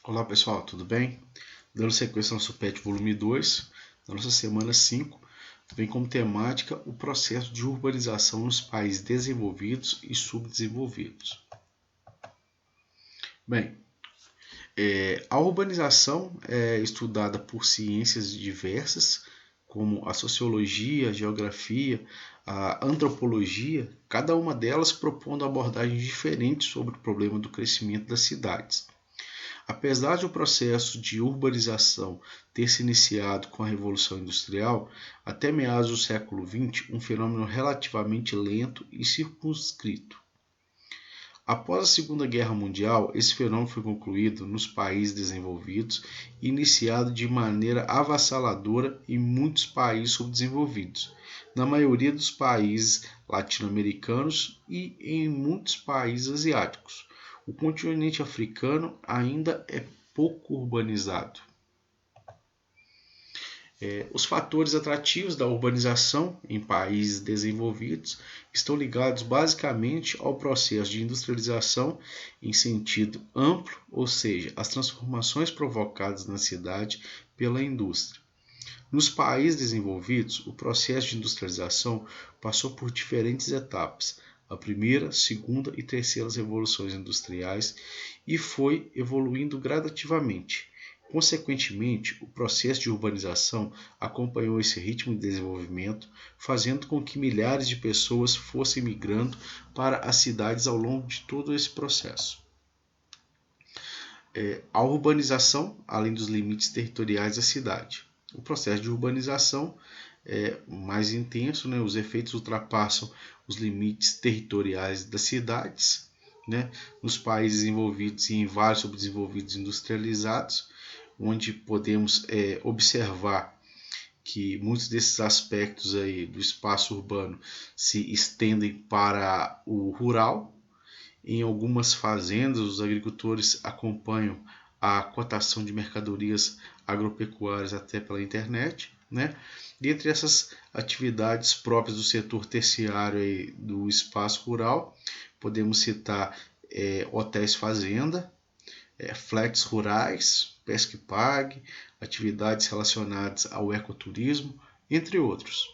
Olá pessoal, tudo bem? Dando sequência ao nosso PET volume 2, na nossa semana 5, vem como temática o processo de urbanização nos países desenvolvidos e subdesenvolvidos. Bem, a urbanização é estudada por ciências diversas, como a sociologia, a geografia, a antropologia, cada uma delas propondo abordagens diferentes sobre o problema do crescimento das cidades. Apesar de o processo de urbanização ter se iniciado com a Revolução Industrial, até meados do século XX, um fenômeno relativamente lento e circunscrito. Após a Segunda Guerra Mundial, esse fenômeno foi concluído nos países desenvolvidos e iniciado de maneira avassaladora em muitos países subdesenvolvidos, na maioria dos países latino-americanos e em muitos países asiáticos. O continente africano ainda é pouco urbanizado. Os fatores atrativos da urbanização em países desenvolvidos estão ligados basicamente ao processo de industrialização em sentido amplo, ou seja, as transformações provocadas na cidade pela indústria. Nos países desenvolvidos, o processo de industrialização passou por diferentes etapas, a primeira, segunda e terceira revoluções industriais, e foi evoluindo gradativamente. Consequentemente, o processo de urbanização acompanhou esse ritmo de desenvolvimento, fazendo com que milhares de pessoas fossem migrando para as cidades ao longo de todo esse processo. A urbanização, além dos limites territoriais da cidade. O processo de urbanização é mais intenso, os efeitos ultrapassam os limites territoriais das cidades, nos países desenvolvidos e em vários subdesenvolvidos industrializados, onde podemos observar que muitos desses aspectos aí do espaço urbano se estendem para o rural. Em algumas fazendas, os agricultores acompanham a cotação de mercadorias agropecuárias até pela internet, Dentre essas atividades próprias do setor terciário aí do espaço rural, podemos citar hotéis fazenda, fletes rurais, pesca e pague, atividades relacionadas ao ecoturismo, entre outros.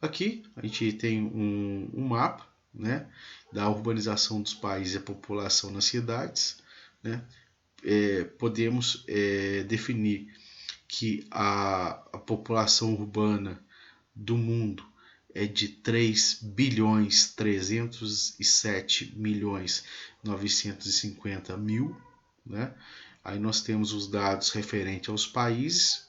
Aqui a gente tem um mapa da urbanização dos países e a população nas cidades. Podemos definir que a população urbana do mundo é de 3.307.950.000. Aí nós temos os dados referentes aos países.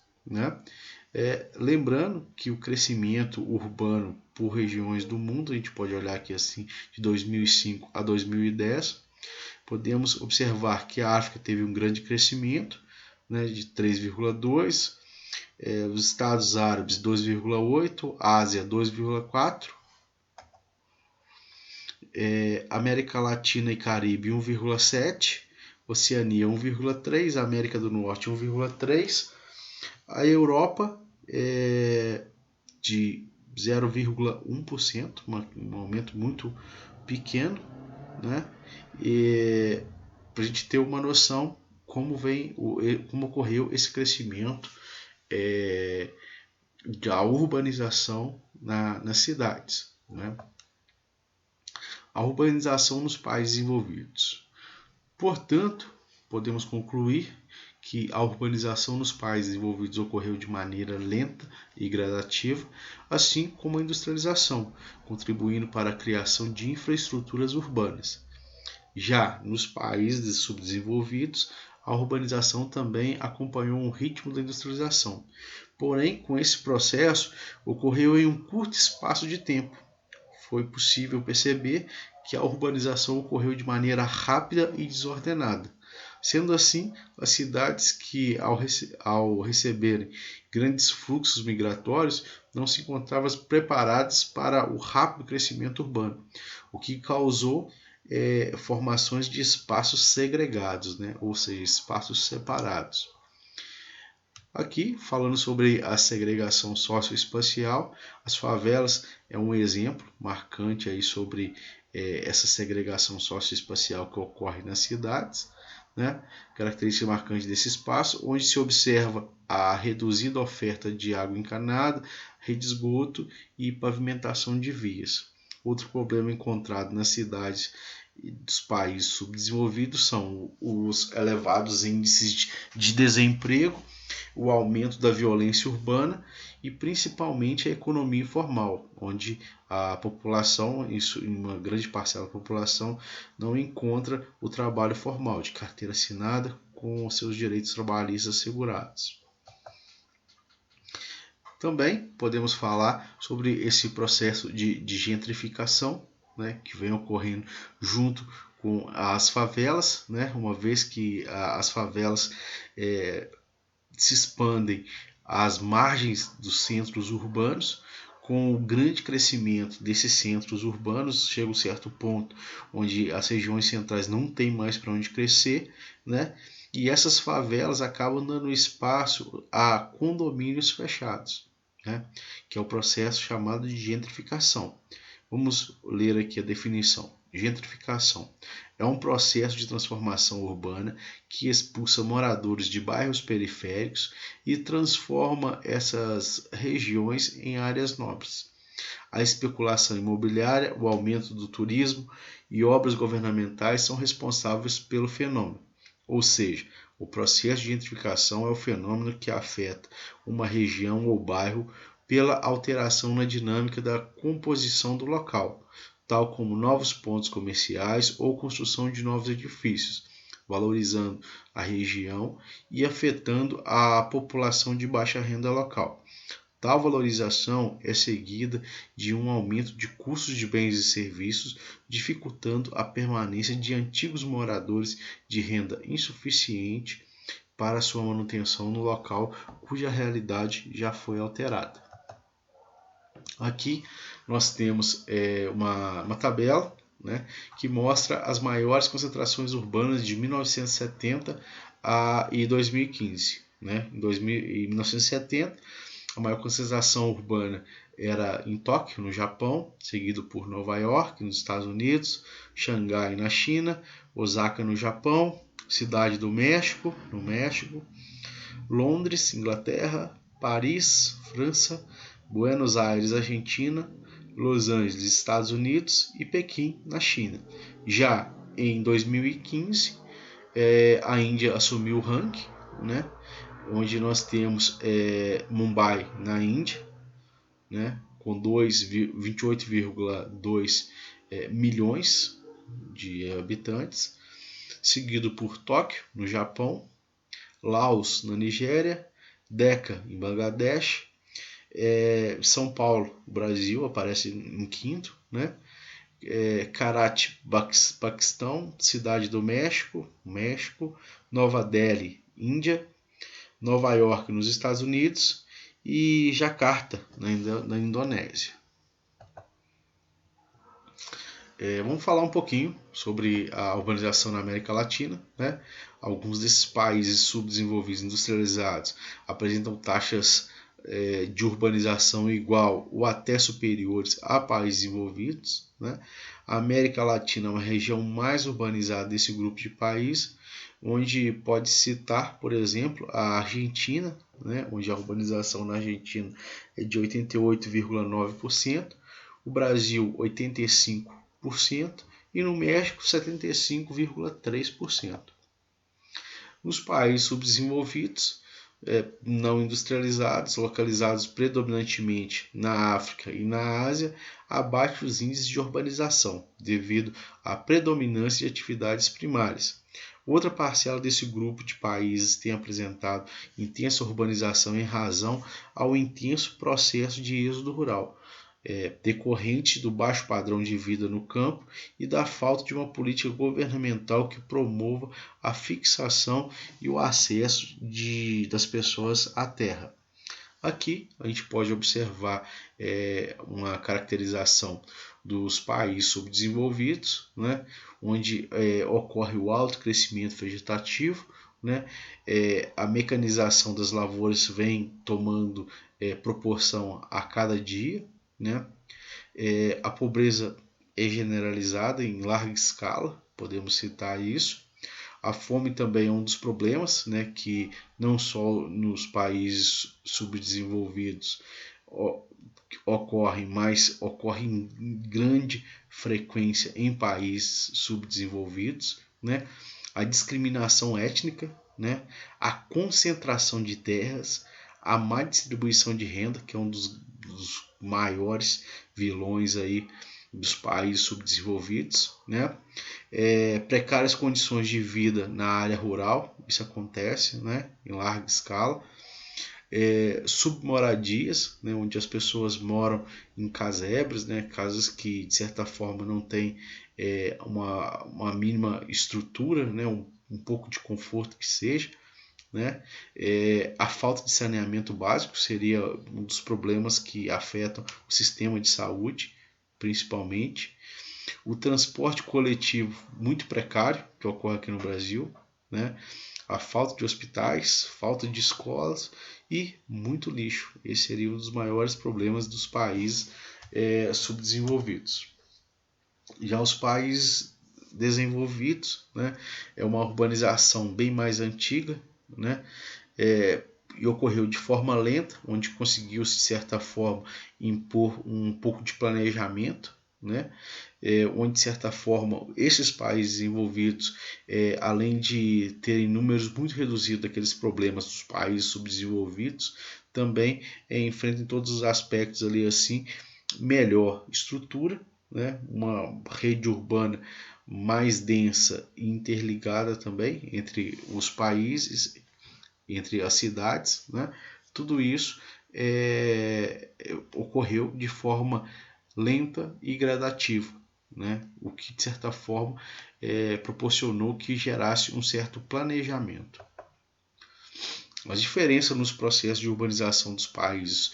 Lembrando que o crescimento urbano por regiões do mundo, a gente pode olhar aqui assim, de 2005 a 2010, podemos observar que a África teve um grande crescimento, de 3,2%, os Estados Árabes 2,8%, Ásia 2,4%, América Latina e Caribe 1,7%, Oceania 1,3%, América do Norte 1,3%, a Europa de 0,1%, um aumento muito pequeno, para a gente ter uma noção como ocorreu esse crescimento da urbanização nas cidades. A urbanização nos países desenvolvidos. Portanto, podemos concluir que a urbanização nos países desenvolvidos ocorreu de maneira lenta e gradativa, assim como a industrialização, contribuindo para a criação de infraestruturas urbanas. Já nos países subdesenvolvidos, a urbanização também acompanhou o ritmo da industrialização. Porém, com esse processo, ocorreu em um curto espaço de tempo. Foi possível perceber que a urbanização ocorreu de maneira rápida e desordenada. Sendo assim, as cidades que, ao receberem grandes fluxos migratórios, não se encontravam preparadas para o rápido crescimento urbano, o que causou formações de espaços segregados, ou seja, espaços separados. Aqui, falando sobre a segregação socioespacial, as favelas é um exemplo marcante aí sobre essa segregação socioespacial que ocorre nas cidades. né? Característica marcante desse espaço, onde se observa a reduzida oferta de água encanada, rede de esgoto e pavimentação de vias. Outro problema encontrado nas cidades dos países subdesenvolvidos são os elevados índices de desemprego, o aumento da violência urbana e principalmente a economia informal, onde a população, uma grande parcela da população, não encontra o trabalho formal de carteira assinada com seus direitos trabalhistas assegurados. Também podemos falar sobre esse processo de gentrificação, né, que vem ocorrendo junto com as favelas, né, uma vez que as favelas se expandem às margens dos centros urbanos. Com o grande crescimento desses centros urbanos, chega um certo ponto onde as regiões centrais não têm mais para onde crescer, né? E essas favelas acabam dando espaço a condomínios fechados, né? Que é o processo chamado de gentrificação. Vamos ler aqui a definição. Gentrificação é um processo de transformação urbana que expulsa moradores de bairros periféricos e transforma essas regiões em áreas nobres. A especulação imobiliária, o aumento do turismo e obras governamentais são responsáveis pelo fenômeno. Ou seja, o processo de gentrificação é o fenômeno que afeta uma região ou bairro pela alteração na dinâmica da composição do local, tal como novos pontos comerciais ou construção de novos edifícios, valorizando a região e afetando a população de baixa renda local. Tal valorização é seguida de um aumento de custos de bens e serviços, dificultando a permanência de antigos moradores de renda insuficiente para sua manutenção no local cuja realidade já foi alterada. Aqui nós temos uma tabela, né, que mostra as maiores concentrações urbanas de 1970 e 2015. Né? Em 1970, a maior concentração urbana era em Tóquio, no Japão, seguido por Nova York, nos Estados Unidos, Xangai, na China, Osaka, no Japão, Cidade do México, no México, Londres, Inglaterra, Paris, França, Buenos Aires, Argentina, Los Angeles, Estados Unidos e Pequim, na China. Já em 2015, a Índia assumiu o ranking, né, onde nós temos Mumbai, na Índia, né, com 28,2 milhões de habitantes, seguido por Tóquio, no Japão, Laos, na Nigéria, Dhaka, em Bangladesh, São Paulo, Brasil, aparece em quinto, né? Karachi, Paquistão, Cidade do México, Nova Delhi, Índia, Nova York, nos Estados Unidos e Jakarta, na Indonésia. Vamos falar um pouquinho sobre a urbanização na América Latina, né? Alguns desses países subdesenvolvidos industrializados apresentam taxas de urbanização igual ou até superiores a países desenvolvidos, né? A América Latina é uma região mais urbanizada desse grupo de países, onde pode citar, por exemplo, a Argentina, né? Onde a urbanização na Argentina é de 88,9%, o Brasil 85%, e no México 75,3%. Nos países subdesenvolvidos, não industrializados, localizados predominantemente na África e na Ásia, abate os índices de urbanização, devido à predominância de atividades primárias. Outra parcela desse grupo de países tem apresentado intensa urbanização em razão ao intenso processo de êxodo rural, decorrente do baixo padrão de vida no campo e da falta de uma política governamental que promova a fixação e o acesso das pessoas à terra. Aqui a gente pode observar uma caracterização dos países subdesenvolvidos, né, onde ocorre o alto crescimento vegetativo, né, a mecanização das lavouras vem tomando proporção a cada dia, né? A pobreza é generalizada em larga escala, podemos citar isso. A fome também é um dos problemas, né, que não só nos países subdesenvolvidos ocorre, mas ocorre em grande frequência em países subdesenvolvidos, né? A discriminação étnica, né? A concentração de terras, a má distribuição de renda, que é um dos maiores vilões aí dos países subdesenvolvidos, né? Precárias condições de vida na área rural, isso acontece, né? Em larga escala. Submoradias, né, onde as pessoas moram em casebres, né, casas que de certa forma não têm uma mínima estrutura, né, um pouco de conforto que seja. Né? A falta de saneamento básico seria um dos problemas que afetam o sistema de saúde, principalmente. O transporte coletivo muito precário, que ocorre aqui no Brasil, né? A falta de hospitais, falta de escolas e muito lixo. Esse seria um dos maiores problemas dos países subdesenvolvidos. Já os países desenvolvidos, né, é uma urbanização bem mais antiga, né, e ocorreu de forma lenta, onde conseguiu-se, de certa forma, impor um pouco de planejamento, né, onde, de certa forma, esses países desenvolvidos, além de terem números muito reduzidos daqueles problemas dos países subdesenvolvidos, também enfrentam todos os aspectos ali assim, melhor estrutura, né, uma rede urbana mais densa e interligada também entre os países, entre as cidades, né? Tudo isso ocorreu de forma lenta e gradativa, né? O que de certa forma proporcionou que gerasse um certo planejamento. As diferenças nos processos de urbanização dos países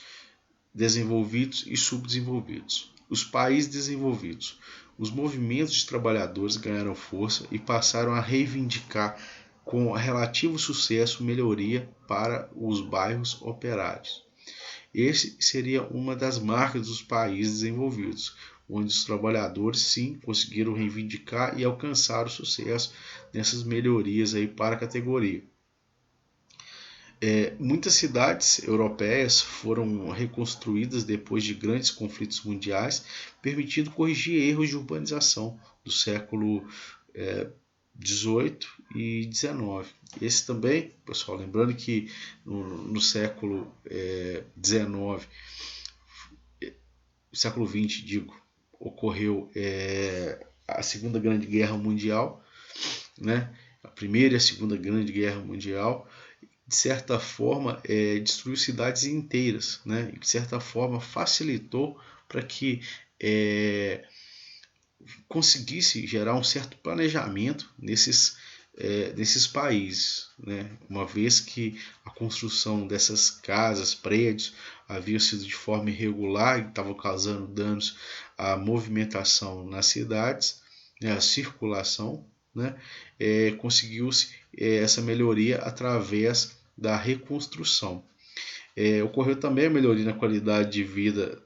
desenvolvidos e subdesenvolvidos. Os países desenvolvidos, os movimentos de trabalhadores ganharam força e passaram a reivindicar com relativo sucesso melhoria para os bairros operários. Esse seria uma das marcas dos países desenvolvidos, onde os trabalhadores sim conseguiram reivindicar e alcançar o sucesso nessas melhorias aí para a categoria. Muitas cidades europeias foram reconstruídas depois de grandes conflitos mundiais, permitindo corrigir erros de urbanização do século XVIII e XIX. Esse também, pessoal, lembrando que no século XIX, século XX, digo, ocorreu a Segunda Grande Guerra Mundial, né? A Primeira e a Segunda Grande Guerra Mundial, de certa forma, destruiu cidades inteiras, né? E de certa forma facilitou para que conseguisse gerar um certo planejamento nesses países, né? Uma vez que a construção dessas casas, prédios, havia sido de forma irregular e estava causando danos à movimentação nas cidades, né? A circulação, né? Conseguiu-se essa melhoria através da reconstrução. Ocorreu também a melhoria na qualidade de vida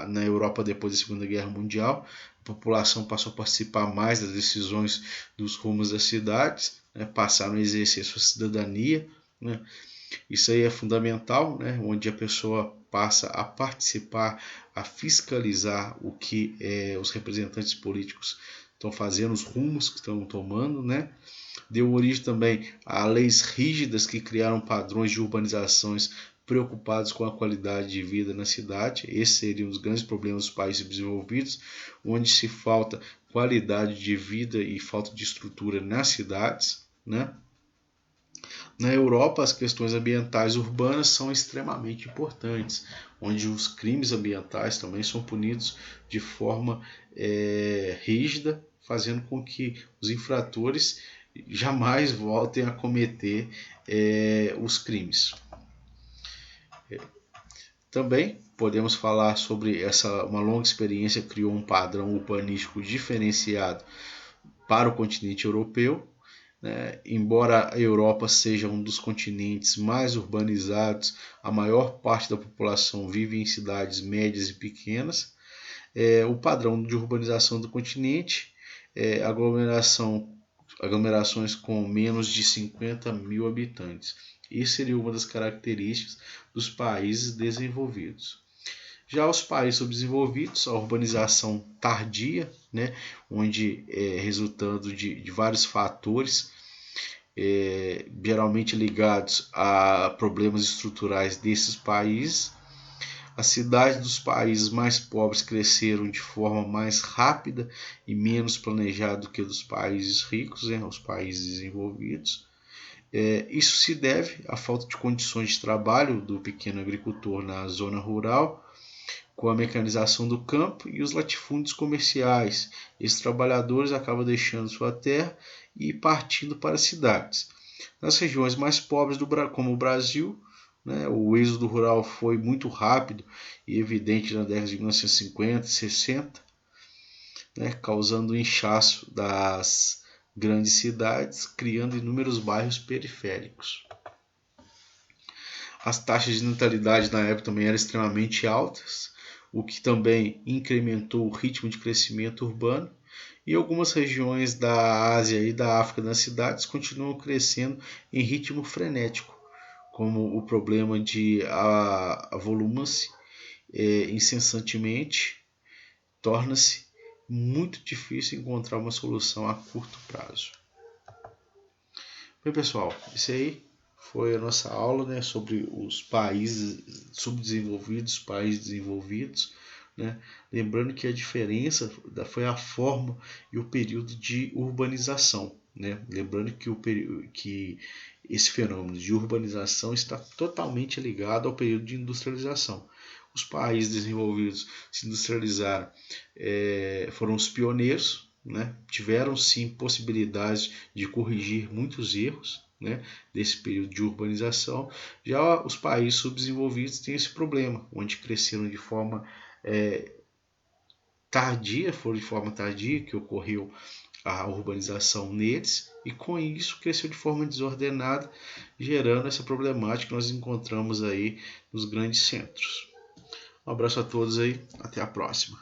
na Europa depois da Segunda Guerra Mundial. A população passou a participar mais das decisões dos rumos das cidades, né? Passaram a exercer sua cidadania, né? Isso aí é fundamental, né? Onde a pessoa passa a participar, a fiscalizar o que os representantes políticos estão fazendo, os rumos que estão tomando, né? Deu origem também a leis rígidas que criaram padrões de urbanizações preocupados com a qualidade de vida na cidade. Esse seria um dos grandes problemas dos países desenvolvidos, onde se falta qualidade de vida e falta de estrutura nas cidades, né? Na Europa, as questões ambientais urbanas são extremamente importantes, onde os crimes ambientais também são punidos de forma rígida, fazendo com que os infratores jamais voltem a cometer os crimes. Também podemos falar sobre uma longa experiência que criou um padrão urbanístico diferenciado para o continente europeu, né? Embora a Europa seja um dos continentes mais urbanizados, a maior parte da população vive em cidades médias e pequenas. O padrão de urbanização do continente, aglomeração aglomerações com menos de 50 mil habitantes. Isso seria uma das características dos países desenvolvidos. Já os países subdesenvolvidos, a urbanização tardia, né, onde resultando de vários fatores, geralmente ligados a problemas estruturais desses países. As cidades dos países mais pobres cresceram de forma mais rápida e menos planejada do que dos países ricos, os países desenvolvidos. Isso se deve à falta de condições de trabalho do pequeno agricultor na zona rural, com a mecanização do campo e os latifúndios comerciais. Esses trabalhadores acabam deixando sua terra e partindo para as cidades. Nas regiões mais pobres, como o Brasil, o êxodo rural foi muito rápido e evidente na década de 1950 e 60, causando o inchaço das grandes cidades, criando inúmeros bairros periféricos. As taxas de natalidade na época também eram extremamente altas, o que também incrementou o ritmo de crescimento urbano. E algumas regiões da Ásia e da África nas cidades continuam crescendo em ritmo frenético, como o problema de avolumam-se incessantemente, torna-se muito difícil encontrar uma solução a curto prazo. Bem, pessoal, isso aí foi a nossa aula, sobre os países subdesenvolvidos, países desenvolvidos. Lembrando que a diferença foi a forma e o período de urbanização. Lembrando que esse fenômeno de urbanização está totalmente ligado ao período de industrialização. Os países desenvolvidos se industrializaram, foram os pioneiros, tiveram sim possibilidades de corrigir muitos erros desse período de urbanização. Já os países subdesenvolvidos têm esse problema, onde cresceram de forma tardia, que ocorreu a urbanização neles, e com isso cresceu de forma desordenada, gerando essa problemática que nós encontramos aí nos grandes centros. Um abraço a todos aí, até a próxima.